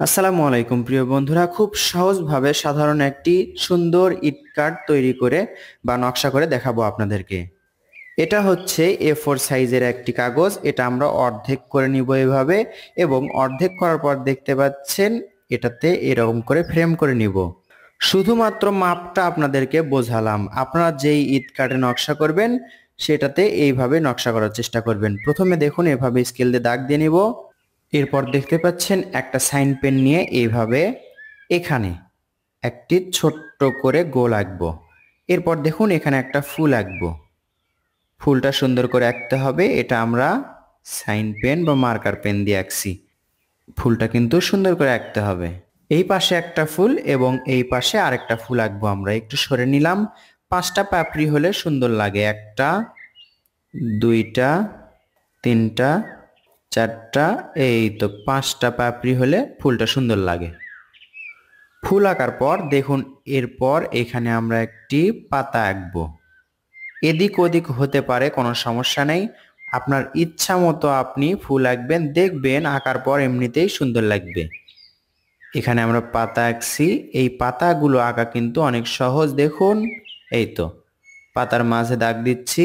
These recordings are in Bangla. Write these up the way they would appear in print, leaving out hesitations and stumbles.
আসসালামু আলাইকুম প্রিয় বন্ধুরা, খুব সহজভাবে সাধারণ একটি সুন্দর ইট কার্ড তৈরি করে বা নকশা করে দেখাবো আপনাদেরকে। এটা হচ্ছে A4 সাইজের একটি কাগজ। এটা আমরা অর্ধেক করে নিব এভাবে, এবং অর্ধেক করার পর দেখতে পাচ্ছেন এটাতে এরকম করে ফ্রেম করে নিব। শুধুমাত্র মাপটা আপনাদেরকে বোঝালাম, আপনারা যেই ইট কার্ডে নকশা করবেন সেটাতে এইভাবে নকশা করার চেষ্টা করবেন। প্রথমে দেখুন এভাবে স্কেল দিয়ে দাগ দিয়ে নিব। এরপর দেখতে পাচ্ছেন একটা সাইন পেন নিয়ে এইভাবে এখানে একটি ছোট্ট করে গোল আঁকবো। এরপর দেখুন এখানে একটা ফুল আঁকবো। ফুলটা সুন্দর করে আঁকতে হবে। এটা আমরা সাইন পেন বা মার্কার পেন দিয়ে আঁকছি। ফুলটা কিন্তু সুন্দর করে আঁকতে হবে। এই পাশে একটা ফুল এবং এই পাশে আরেকটা ফুল আঁকবো। আমরা একটু সরে নিলাম। 5টা পাপড়ি হলে সুন্দর লাগে। একটা, দুইটা, তিনটা, চারটা, এই তো 5টা পাপড়ি হলে ফুলটা সুন্দর লাগে। ফুল আঁকার পর দেখুন এরপর এখানে আমরা একটি পাতা আঁকবো। এদিক ওদিক হতে পারে, কোনো সমস্যা নেই। আপনার ইচ্ছা মতো আপনি ফুল আঁকবেন, দেখবেন আঁকার পর এমনিতেই সুন্দর লাগবে। এখানে আমরা পাতা আঁকছি। এই পাতাগুলো আঁকা কিন্তু অনেক সহজ। দেখুন এই তো পাতার মাঝে দাগ দিচ্ছি।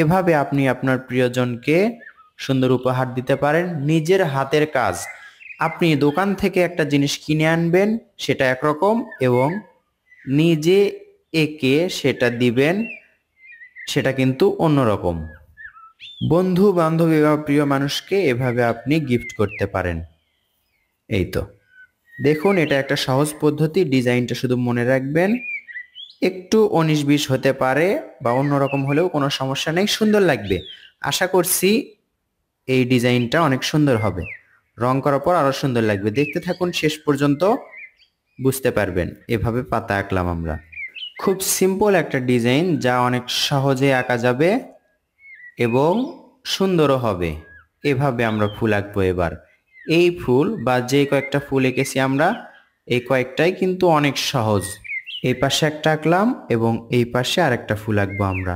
এভাবে আপনি আপনার প্রিয়জনকে সুন্দর উপহার দিতে পারেন। নিজের হাতের কাজ। আপনি দোকান থেকে একটা জিনিস কিনে আনবেন, সেটা একরকম, এবং নিজে এঁকে সেটা দিবেন, সেটা কিন্তু অন্যরকম। বন্ধু বান্ধবী বা প্রিয় মানুষকে এভাবে আপনি গিফট করতে পারেন। এই তো দেখুন, এটা একটা সহজ পদ্ধতি। ডিজাইনটা শুধু মনে রাখবেন। একটু 19-20 হতে পারে বা অন্যরকম হলেও কোনো সমস্যা নেই, সুন্দর লাগবে। আশা করছি এই ডিজাইনটা অনেক সুন্দর হবে। রং করার পর আরো সুন্দর লাগবে। দেখতে থাকুন শেষ পর্যন্ত, বুঝতে পারবেন। এভাবে পাতা আঁকলাম আমরা। খুব সিম্পল একটা ডিজাইন, যা অনেক সহজে আঁকা যাবে এবং সুন্দরও হবে। এভাবে আমরা ফুল আঁকবো এবার। এই ফুল বা যে কয়েকটা ফুল এঁকেছি আমরা, এই কয়েকটাই কিন্তু অনেক সহজ। এই পাশে একটা আঁকলাম এবং এই পাশে আরেকটা ফুল আঁকবো আমরা।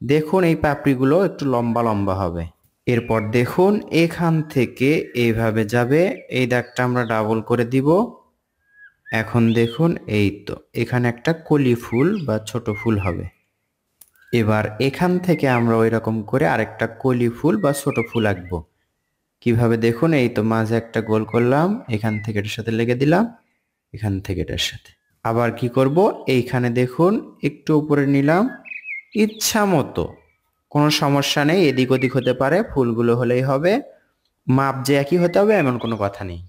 দেখুন এই পাপড়িগুলো একটু লম্বা লম্বা হবে। এরপর দেখুন এখান থেকে এইভাবে যাবে। এই দাগটা আমরা ডাবল করে দিব। এখন দেখুন এই তো এখানে একটা কলি ফুল বা ছোট ফুল হবে। এবার এখান থেকে আমরা ওই রকম করে আরেকটা কলি ফুল বা ছোট ফুল আঁকবো। কিভাবে দেখুন, এই তো মাঝে একটা গোল করলাম, এখান থেকে এটার সাথে লেগে দিলাম, এখান থেকে এটার সাথে। আবার কি করব, এইখানে দেখুন একটু উপরে নিলাম। ইচ্ছা মতো, কোনো সমস্যা নেই, এদিক ওদিক হতে পারে, ফুলগুলো হলেই হবে। মাপ যে একই হতে হবে এমন কোনো কথা নেই।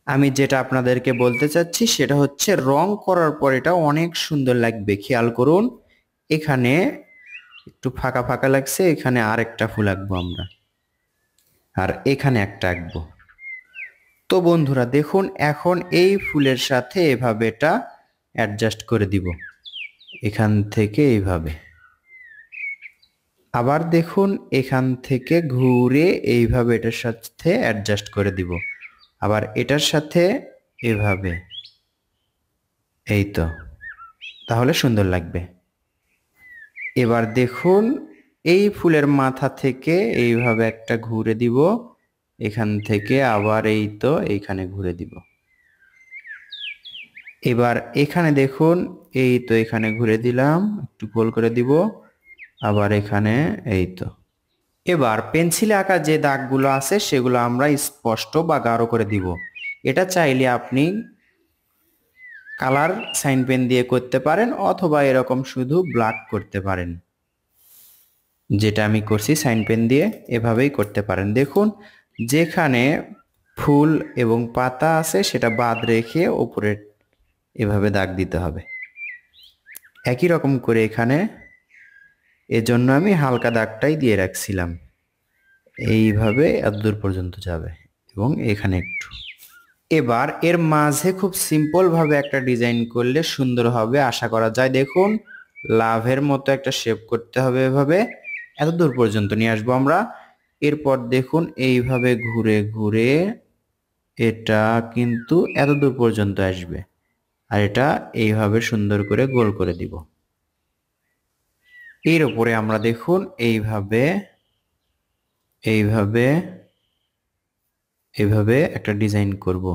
আমি যেটা আপনাদেরকে বলতে চাচ্ছি সেটা হচ্ছে, রং করার পর এটা অনেক সুন্দর লাগবে। খেয়াল করুন এখানে একটু ফাঁকা ফাঁকা লাগছে, এখানে আরেকটা ফুল আঁকবো আমরা, আর এখানে একটা আঁকবো। তো বন্ধুরা দেখুন এখন এই ফুলের সাথে এভাবে এটা অ্যাডজাস্ট করে দিব, এখান থেকে এইভাবে। আবার দেখুন এখান থেকে ঘুরে এইভাবে এটার সাথে অ্যাডজাস্ট করে দিব, আবার এটার সাথে এভাবে। এই তো, তাহলে সুন্দর লাগবে। এবার দেখুন এই ফুলের মাথা থেকে এইভাবে একটা ঘুরে দিব, এখান থেকে আবার এই তো এইখানে ঘুরে দিব। এবার এখানে দেখুন এই তো এখানে ঘুরে দিলাম, একটু গোল করে দিব, আবার এখানে এই তো। এবার পেন্সিলে আঁকা যে দাগগুলো আছে সেগুলো আমরা স্পষ্ট বা গাঢ় করে দিব। এটা চাইলে আপনি কালার সাইন পেন দিয়ে করতে পারেন, অথবা এরকম শুধু ব্ল্যাক করতে পারেন। যেটা আমি করছি সাইন পেন দিয়ে, এভাবেই করতে পারেন। দেখুন যেখানে ফুল এবং পাতা আছে সেটা বাদ রেখে উপরে এভাবে দাগ দিতে হবে। একই রকম করে এখানে, এজন্য আমি হালকা দাগটাই দিয়ে রাখছিলাম। এইভাবে এতদূর পর্যন্ত যাবে এবং এখানে একটু। এবার এর মাঝে খুব সিম্পল ভাবে একটা ডিজাইন করলে সুন্দর হবে আশা করা যায়। দেখুন লাভের মতো একটা শেপ করতে হবে, এভাবে এতদূর পর্যন্ত নিয়ে আসবো আমরা। এরপর দেখুন এইভাবে ঘুরে ঘুরে এটা কিন্তু এতদূর পর্যন্ত আসবে, আর এটা এইভাবে সুন্দর করে গোল করে দিব। এর উপরে আমরা দেখুন এইভাবে এইভাবে এইভাবে একটা ডিজাইন করব।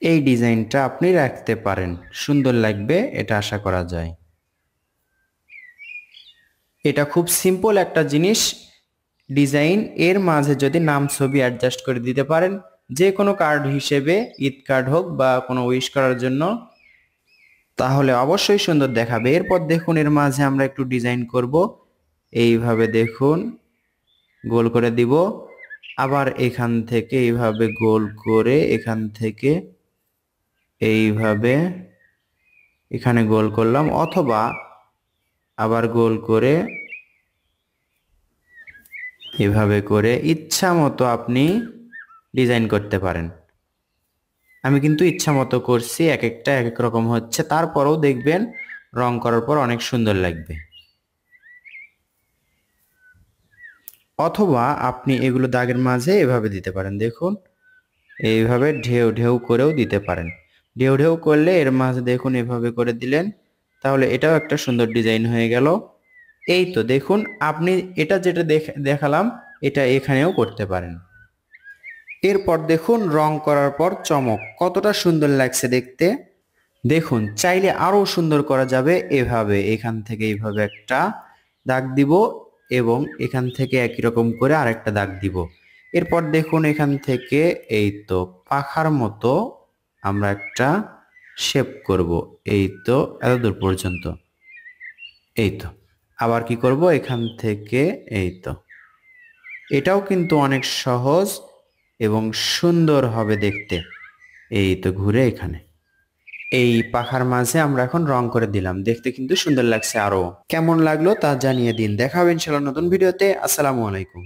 এই ডিজাইনটা আপনি রাখতে পারেন, সুন্দর লাগবে এটা আশা করা যায়। এটা খুব সিম্পল একটা জিনিস ডিজাইন, এর মাঝে যদি নাম ছবি অ্যাডজাস্ট করে দিতে পারেন যে কোনো কার্ড হিসেবে, ঈদ কার্ড হোক বা কোনো উইশ করার জন্য, তাহলে অবশ্যই সুন্দর দেখাবে। এরপর দেখুন এর মাঝে আমরা একটু ডিজাইন করব, এইভাবে দেখুন গোল করে দিব, আবার এখান থেকে এইভাবে গোল করে এখান থেকে এইভাবে এখানে গোল করলাম, অথবা আবার গোল করে এভাবে করে ইচ্ছা মতো আপনি ডিজাইন করতে পারেন। আমি কিন্তু ইচ্ছা মতো করছি, এক একটা এক এক রকম হচ্ছে, তারপরেও দেখবেন রং করার পর অনেক সুন্দর লাগবে। অথবা আপনি এগুলো দাগের মাঝে এভাবে দিতে পারেন, দেখুন এইভাবে ঢেউ ঢেউ করেও দিতে পারেন। ঢেউ ঢেউ করলে এর মাঝে দেখুন এভাবে করে দিলেন, তাহলে এটাও একটা সুন্দর ডিজাইন হয়ে গেল। এই তো দেখুন আপনি এটা যেটা দেখালাম এটা এখানেও করতে পারেন। এরপর দেখুন রং করার পর চমক কতটা সুন্দর লাগছে দেখতে। দেখুন চাইলে আরো সুন্দর করা যাবে, এভাবে এখান থেকে এইভাবে একটা দাগ দিব এবং এখান থেকে একই রকম করে আরেকটা দাগ দিব। এরপর দেখুন এখান থেকে এই তো পাখার মতো আমরা একটা শেপ করব, এই তো এতদূর পর্যন্ত। এই তো আবার কি করব এখান থেকে, এই তো এটাও কিন্তু অনেক সহজ এবং সুন্দর হবে দেখতে। এই তো ঘুরে এখানে এই পাখার মাঝে আমরা এখন রং করে দিলাম, দেখতে কিন্তু সুন্দর লাগছে। আরো কেমন লাগলো তা জানিয়ে দিন। দেখা হবে ইনশাআল্লাহ নতুন ভিডিওতে। আসসালামু আলাইকুম।